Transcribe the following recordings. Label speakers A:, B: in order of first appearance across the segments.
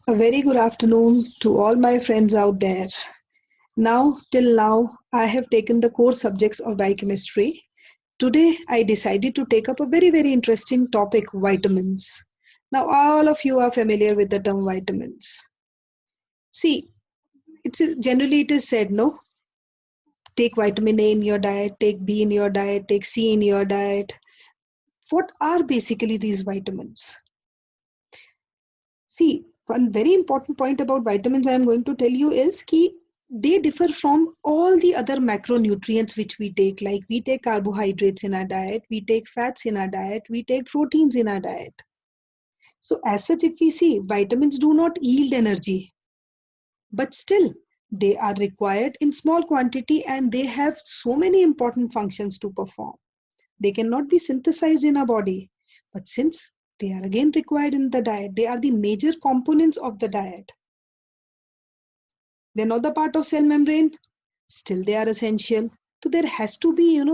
A: A very good afternoon to all my friends out there. Till now, I have taken the core subjects of biochemistry. Today, I decided to take up a very interesting topic, vitamins. Now, all of you are familiar with the term vitamins. See, generally it is said, no, take vitamin A in your diet, take B in your diet, take C in your diet. What are basically these vitamins? See, one very important point about vitamins I am going to tell you is that they differ from all the other macronutrients which we take. Like we take carbohydrates in our diet, we take fats in our diet, we take proteins in our diet. So as such, if we see, vitamins do not yield energy, but still they are required in small quantity and they have so many important functions to perform. They cannot be synthesized in our body, but since they are again required in the diet, they are the major components of the diet. They're not the part of cell membrane, still they are essential. So there has to be,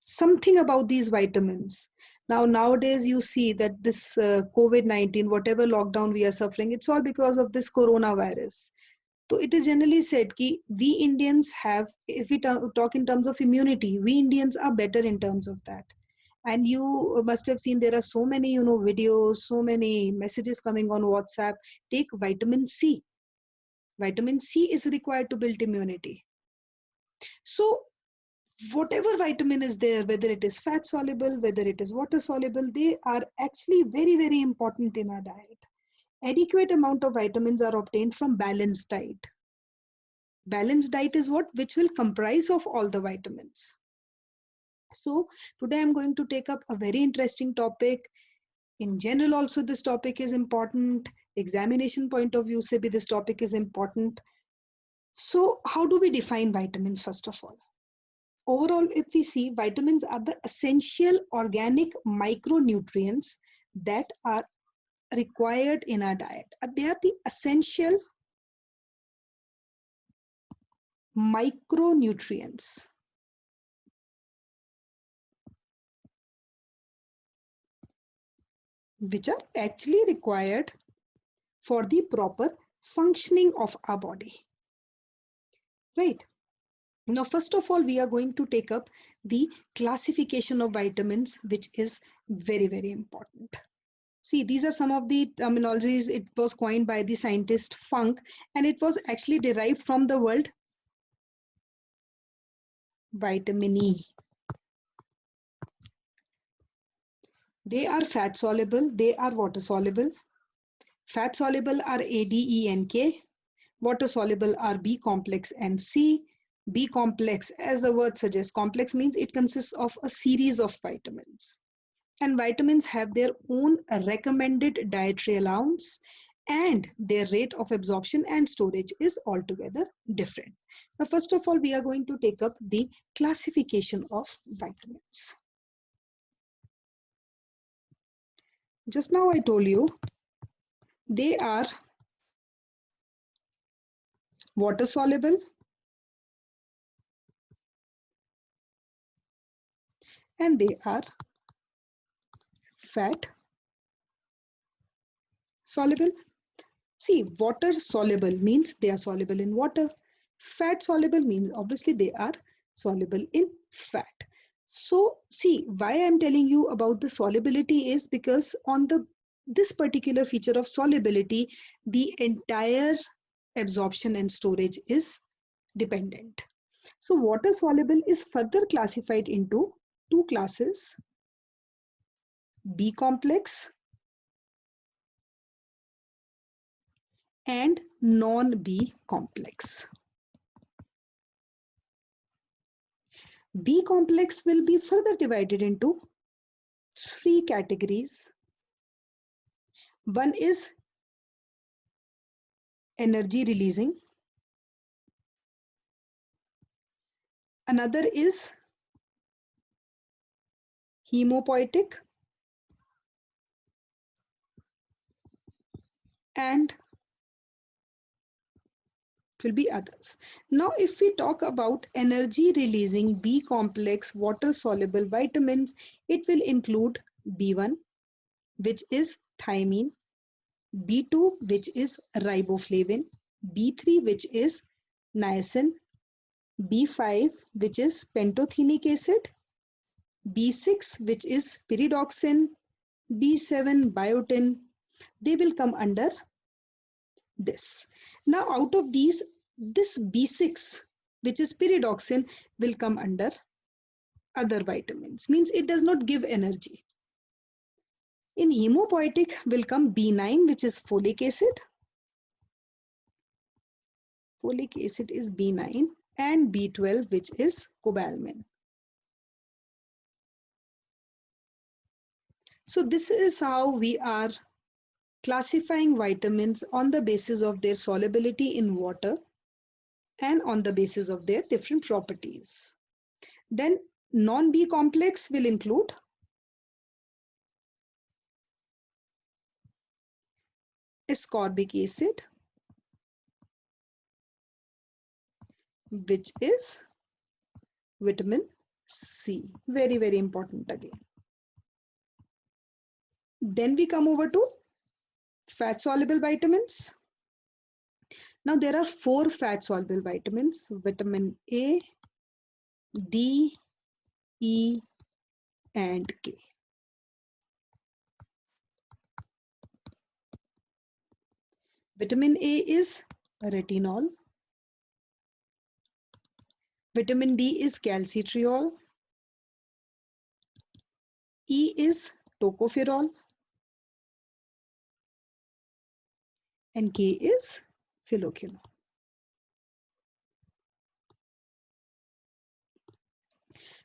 A: something about these vitamins. Nowadays you see that this COVID-19, whatever lockdown we are suffering, it's all because of this coronavirus. So it is generally said that we Indians have, if we talk in terms of immunity, we Indians are better in terms of that. And you must have seen there are so many, videos, so many messages coming on WhatsApp. Take vitamin C. Vitamin C is required to build immunity. So whatever vitamin is there, whether it is fat soluble, whether it is water soluble, they are actually very important in our diet. Adequate amount of vitamins are obtained from balanced diet. Balanced diet is what? Which will comprise of all the vitamins. So today I'm going to take up a very interesting topic. In general also this topic is important. Examination point of view se bhi this topic is important. So how do we define vitamins first of all? Overall, if we see, vitamins are the essential organic micronutrients that are required in our diet. They are the essential micronutrients which are actually required for the proper functioning of our body. Right? Now, first of all, we are going to take up the classification of vitamins, which is very important. See, these are some of the terminologies. It was coined by the scientist Funk, and it was actually derived from the word vitamin E. They are fat soluble, they are water soluble. Fat soluble are A, D, E, and K. Water soluble are B complex and C. B complex, as the word suggests, complex means it consists of a series of vitamins. And vitamins have their own recommended dietary allowance, and their rate of absorption and storage is altogether different. Now, first of all, we are going to take up the classification of vitamins. Just now I told you they are water soluble and they are fat soluble. See, water soluble means they are soluble in water. Fat soluble means obviously they are soluble in fat. So see, why I'm telling you about the solubility is because on this particular feature of solubility, the entire absorption and storage is dependent. So water soluble is further classified into two classes, B complex and non-B complex. B complex will be further divided into three categories. One is energy releasing. Another is hemopoietic. And it will be others. Now, if we talk about energy releasing B complex water soluble vitamins, it will include B1, which is thiamine, B2, which is riboflavin, B3, which is niacin, B5, which is pantothenic acid, B6, which is pyridoxine, B7, biotin. They will come under this. Now, out of these, this B6, which is pyridoxine, will come under other vitamins, means it does not give energy. In hemopoietic will come B9, which is folic acid. Folic acid is B9, and B12, which is cobalamin. So this is how we are classifying vitamins on the basis of their solubility in water and on the basis of their different properties. Then non-B complex will include ascorbic acid, which is vitamin C. Very, very important again. Then we come over to fat soluble vitamins. Now there are 4 fat soluble vitamins: vitamin A, D, E, and K. Vitamin A is retinol. Vitamin D is calcitriol. E is tocopherol. And K is phylloquinol.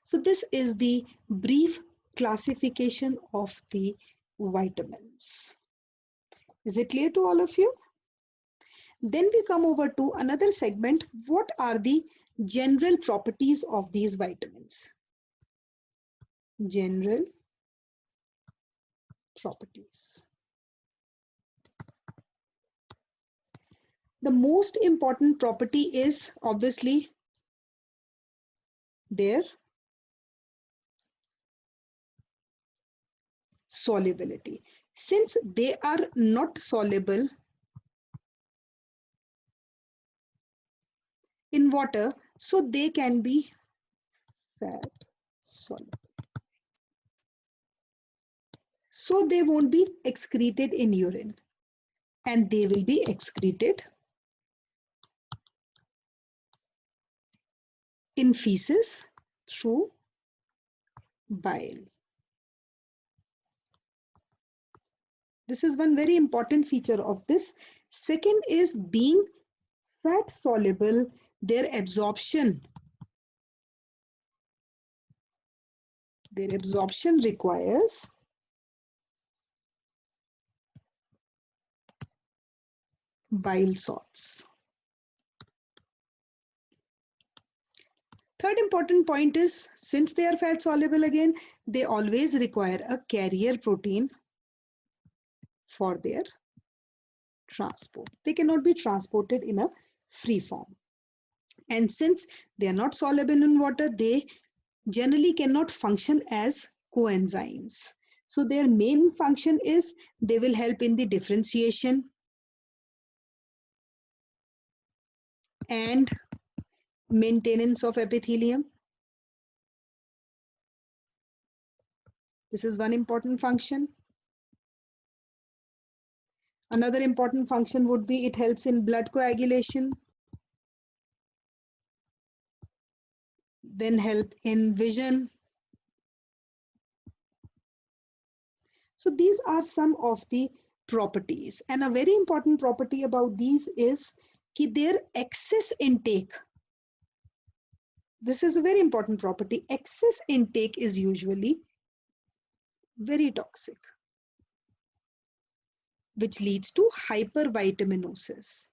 A: So this is the brief classification of the vitamins. Is it clear to all of you? Then we come over to another segment. What are the general properties of these vitamins? General properties. The most important property is obviously their solubility. Since they are not soluble in water, so they can be fat soluble. So they won't be excreted in urine, and they will be excreted in feces through bile. This is one very important feature of this. Second is being fat soluble, their absorption requires bile salts. Third important point is, since they are fat soluble again, they always require a carrier protein for their transport. They cannot be transported in a free form. And since they are not soluble in water, they generally cannot function as coenzymes. So their main function is they will help in the differentiation and maintenance of epithelium. This is one important function. Another important function would be it helps in blood coagulation, then help in vision. So these are some of the properties, and a very important property about these is their excess intake. This is a very important property. Excess intake is usually very toxic, which leads to hypervitaminosis.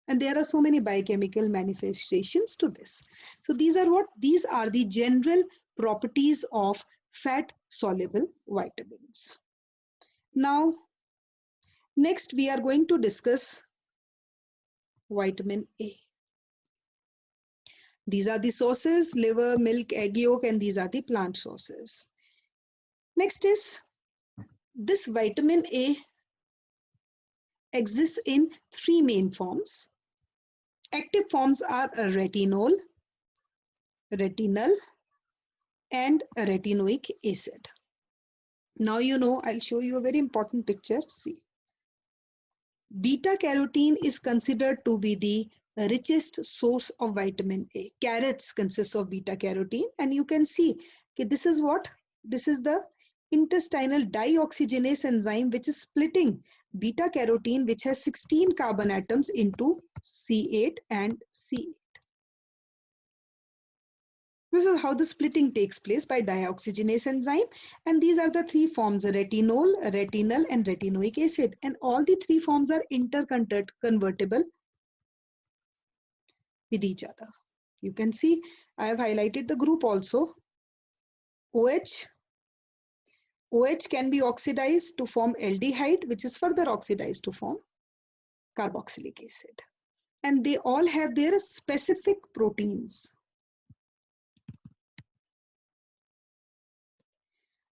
A: And there are so many biochemical manifestations to this. So these are the general properties of fat soluble vitamins. Now, next we are going to discuss vitamin A. These are the sources: liver, milk, egg yolk, and these are the plant sources. Next is this vitamin A exists in three main forms. Active forms are retinol, retinal, and retinoic acid. Now you know, I'll show you a very important picture. See, beta carotene is considered to be the richest source of vitamin A. Carrots consist of beta carotene, and you can see okay, this is what? This is the intestinal dioxygenase enzyme which is splitting beta carotene, which has 16 carbon atoms, into C8 and C8. This is how the splitting takes place by dioxygenase enzyme, and these are the three forms: retinol, retinal, and retinoic acid, and all the three forms are interconvertible with each other. You can see I have highlighted the group also. OH can be oxidized to form aldehyde, which is further oxidized to form carboxylic acid, and they all have their specific proteins.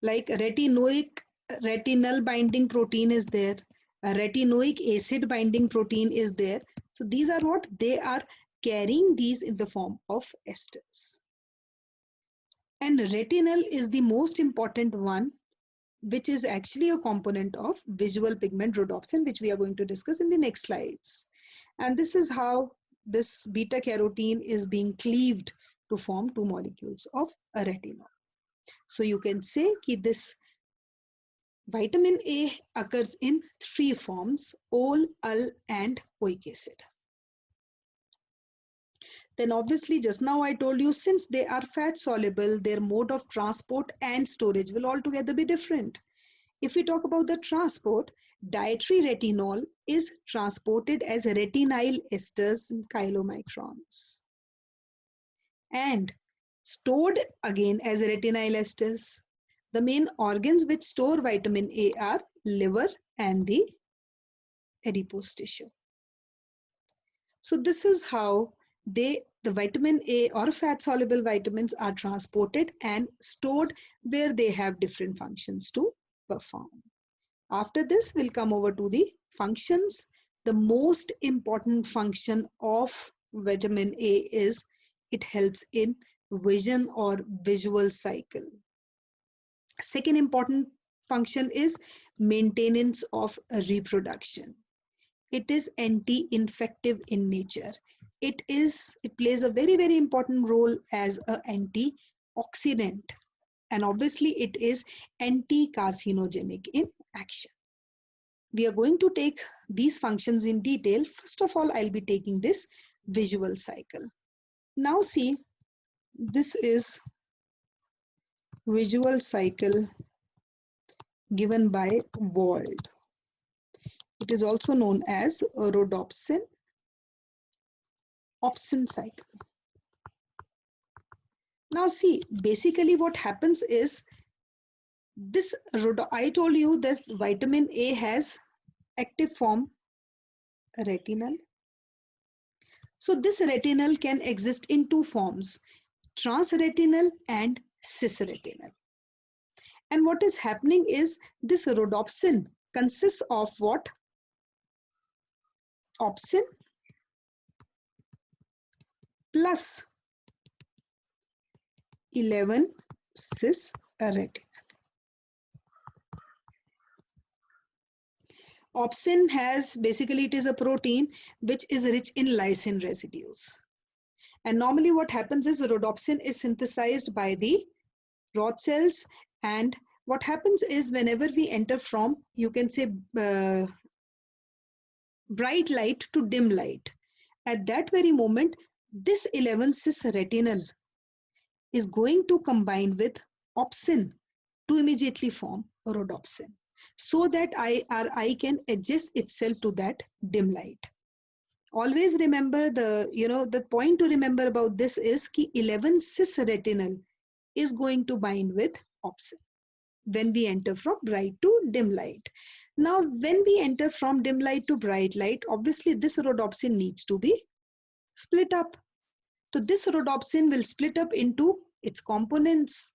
A: Like retinal binding protein is there, a retinoic acid binding protein is there. So these are what they are carrying, these in the form of esters. And retinal is the most important one, which is actually a component of visual pigment rhodopsin, which we are going to discuss in the next slides. And this is how this beta carotene is being cleaved to form two molecules of a retinol. So you can say that this vitamin A occurs in three forms: ol, ul, and oic acid. Then obviously just now I told you, since they are fat soluble, their mode of transport and storage will altogether be different. If we talk about the transport, dietary retinol is transported as retinyl esters in chylomicrons and stored again as retinyl esters. The main organs which store vitamin A are liver and the adipose tissue. So this is how the vitamin A or fat soluble vitamins are transported and stored, where they have different functions to perform. After this, we'll come over to the functions. The most important function of vitamin A is it helps in vision or visual cycle. Second important function is maintenance of reproduction. It is anti-infective in nature. It plays a very, very important role as an antioxidant, and obviously it is anti-carcinogenic in action. We are going to take these functions in detail. First of all, I'll be taking this visual cycle. Now see, this is visual cycle given by Wald. It is also known as rhodopsin opsin cycle. Now see, basically what happens is this, I told you this vitamin A has active form retinal. So this retinal can exist in two forms: transretinal and cisretinal. And what is happening is this rhodopsin consists of what? Opsin plus 11 cisretinal. Opsin has, basically it is a protein which is rich in lysine residues. And normally what happens is rhodopsin is synthesized by the rod cells, and what happens is whenever we enter from, you can say, bright light to dim light, at that very moment, this 11 cis retinal is going to combine with opsin to immediately form rhodopsin, so that our eye can adjust itself to that dim light. Always remember the point to remember about this is that 11 cis retinal is going to bind with opsin when we enter from bright to dim light. Now, when we enter from dim light to bright light, obviously this rhodopsin needs to be split up. So this rhodopsin will split up into its components.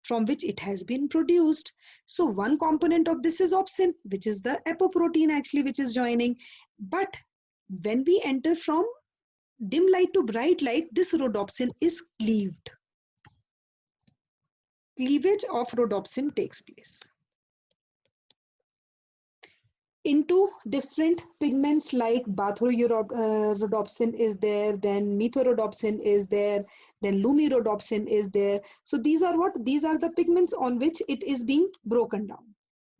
A: from which it has been produced. So one component of this is opsin, which is the apoprotein actually, which is joining. But when we enter from dim light to bright light, this rhodopsin is cleaved. Cleavage of rhodopsin takes place into different pigments, like bathorodopsin is there, then methorodopsin is there, then lumirodopsin is there. So these are what? These are the pigments on which it is being broken down.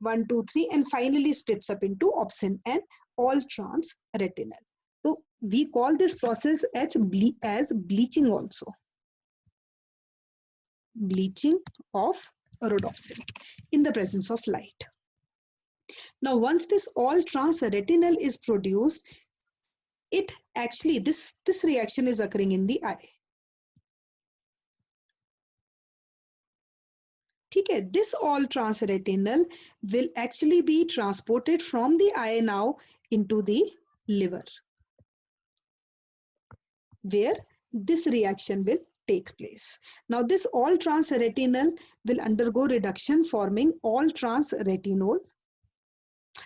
A: 1, 2, 3, and finally splits up into opsin and all trans retinal. So we call this process as bleaching also. Bleaching of rhodopsin in the presence of light. Now, once this all trans retinal is produced, it actually, this reaction is occurring in the eye. Okay, this all trans retinal will actually be transported from the eye now into the liver, where this reaction will take place. Now, this all trans retinal will undergo reduction, forming all trans retinol,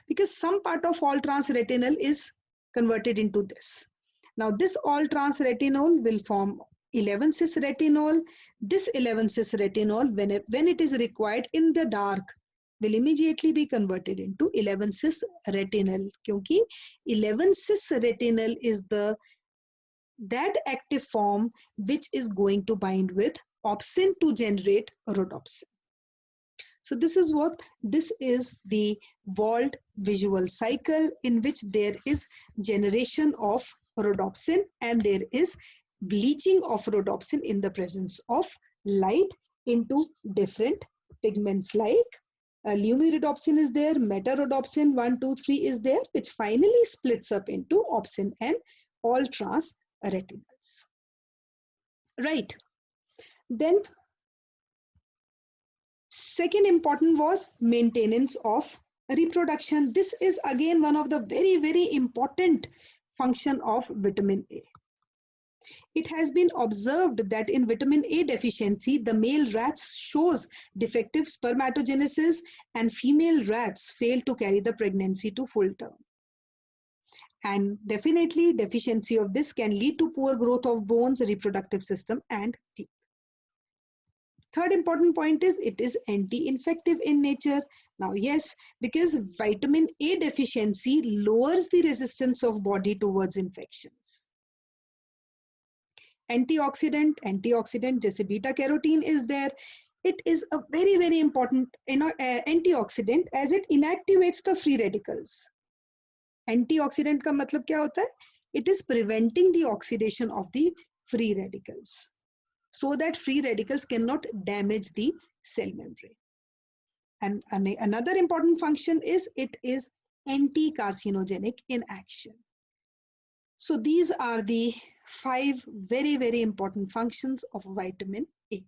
A: because some part of all trans retinal is converted into this. Now this all trans retinol will form 11-cis retinol. This 11-cis retinol, when it is required in the dark, will immediately be converted into 11-cis retinal, क्योंकि 11-cis retinal is that active form which is going to bind with opsin to generate rhodopsin. So this is the Wald visual cycle, in which there is generation of rhodopsin and there is bleaching of rhodopsin in the presence of light into different pigments, like lumirodopsin is there, metarhodopsin 1, 2, 3 is there, which finally splits up into opsin and all trans retinals. Right. Then second important was maintenance of reproduction. This is again one of the very, very important function of vitamin A. It has been observed that in vitamin A deficiency, the male rats shows defective spermatogenesis and female rats fail to carry the pregnancy to full term. And definitely deficiency of this can lead to poor growth of bones, reproductive system and teeth. Third important point is it is anti-infective in nature. Now, yes, because vitamin A deficiency lowers the resistance of body towards infections. Antioxidant, जैसे beta carotene is there. It is a very, very important antioxidant, as it inactivates the free radicals. Antioxidant का मतलब क्या होता है? It is preventing the oxidation of the free radicals, so that free radicals cannot damage the cell membrane. And another important function is it is anti-carcinogenic in action. So these are the 5 very, very important functions of vitamin A.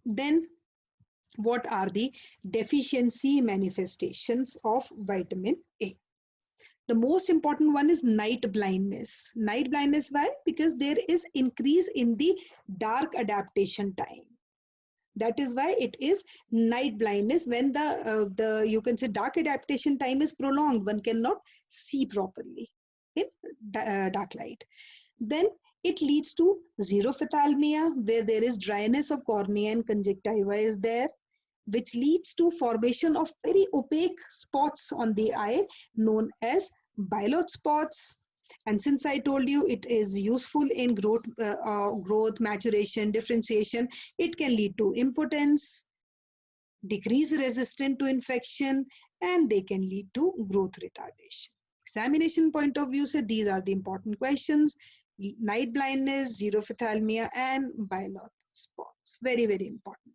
A: Then what are the deficiency manifestations of vitamin A? The most important one is night blindness. Night blindness, why? Because there is increase in the dark adaptation time. That is why it is night blindness. When the you can say dark adaptation time is prolonged, one cannot see properly in dark light. Then it leads to xerophthalmia, where there is dryness of cornea and conjunctiva is there, which leads to formation of very opaque spots on the eye known as Bilote spots. And since I told you it is useful in growth, maturation, differentiation, it can lead to impotence, decrease resistance to infection, and they can lead to growth retardation. Examination point of view, say these are the important questions: night blindness, xerophthalmia, and Bilote spots. Very, very important.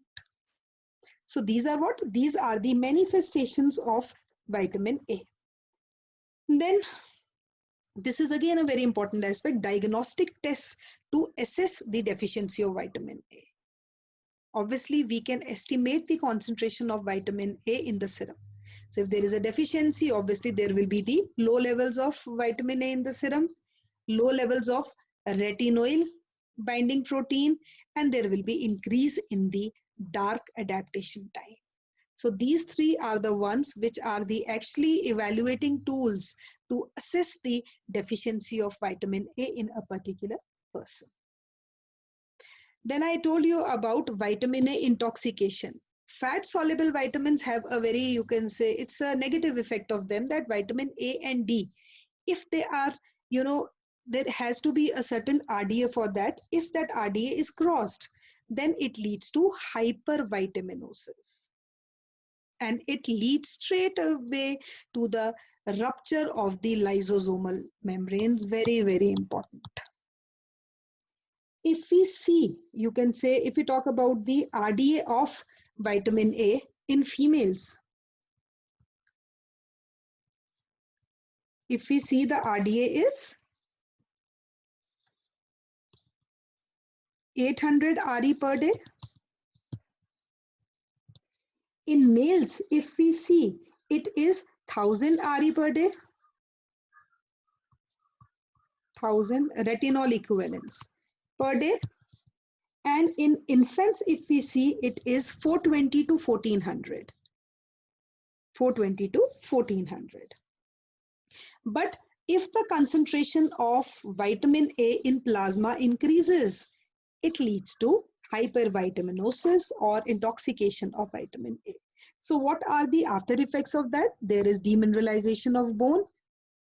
A: So these are what? These are the manifestations of vitamin A. Then this is again a very important aspect: diagnostic tests to assess the deficiency of vitamin A. Obviously, we can estimate the concentration of vitamin A in the serum. So if there is a deficiency, obviously there will be the low levels of vitamin A in the serum, low levels of retinoid binding protein, and there will be increase in the dark adaptation time. So these three are the ones which are the actually evaluating tools to assess the deficiency of vitamin A in a particular person. Then I told you about vitamin A intoxication. Fat soluble vitamins have a very, you can say, it's a negative effect of them, that vitamin A and D, if they are, there has to be a certain RDA for that. If that RDA is crossed, then it leads to hypervitaminosis. And it leads straight away to the rupture of the lysosomal membranes. Very, very important. If we see, you can say, if we talk about the RDA of vitamin A in females, if we see the RDA is 800 RE per day. In males, if we see, it is 1000 RE per day, 1000 retinol equivalents per day. And in infants, if we see, it is 420 to 1400. 420 to 1400. But if the concentration of vitamin A in plasma increases, it leads to hypervitaminosis or intoxication of vitamin A. So what are the after effects of that? There is demineralization of bone.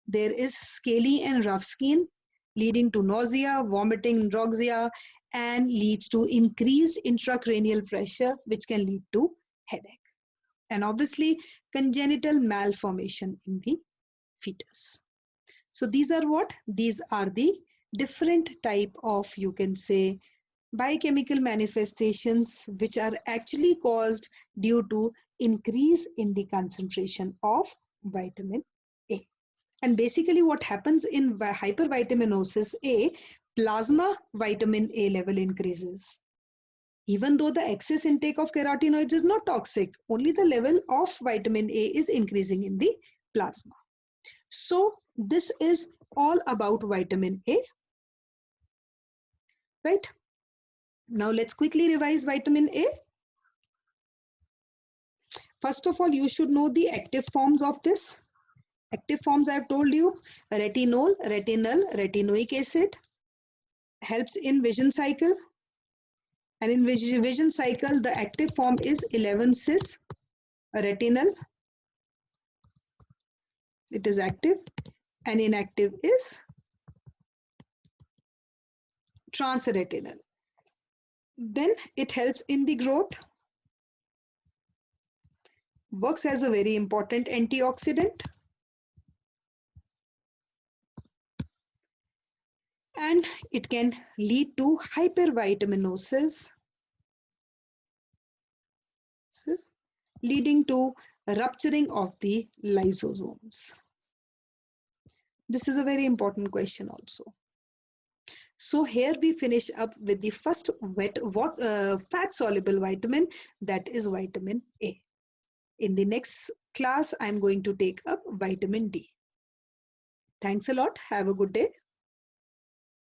A: There is scaly and rough skin, leading to nausea, vomiting, nausea, and leads to increased intracranial pressure, which can lead to headache. And obviously, congenital malformation in the fetus. So these are what? These are the different type of, you can say, biochemical manifestations which are actually caused due to increase in the concentration of vitamin A. And basically what happens in hypervitaminosis A, plasma vitamin A level increases. Even though the excess intake of carotenoids is not toxic, only the level of vitamin A is increasing in the plasma. So this is all about vitamin A, right? Now let's quickly revise vitamin A. First of all, you should know the active forms of this. Active forms I have told you: retinol, retinal, retinoic acid, helps in vision cycle. And in vision cycle, the active form is 11-cis retinal. It is active. And inactive is transretinal. Then it helps in the growth, works as a very important antioxidant, and it can lead to hypervitaminosis, leading to rupturing of the lysosomes. This is a very important question also. So here we finish up with the first fat soluble vitamin, that is vitamin A. In the next class, I'm going to take up vitamin D. Thanks a lot. Have a good day.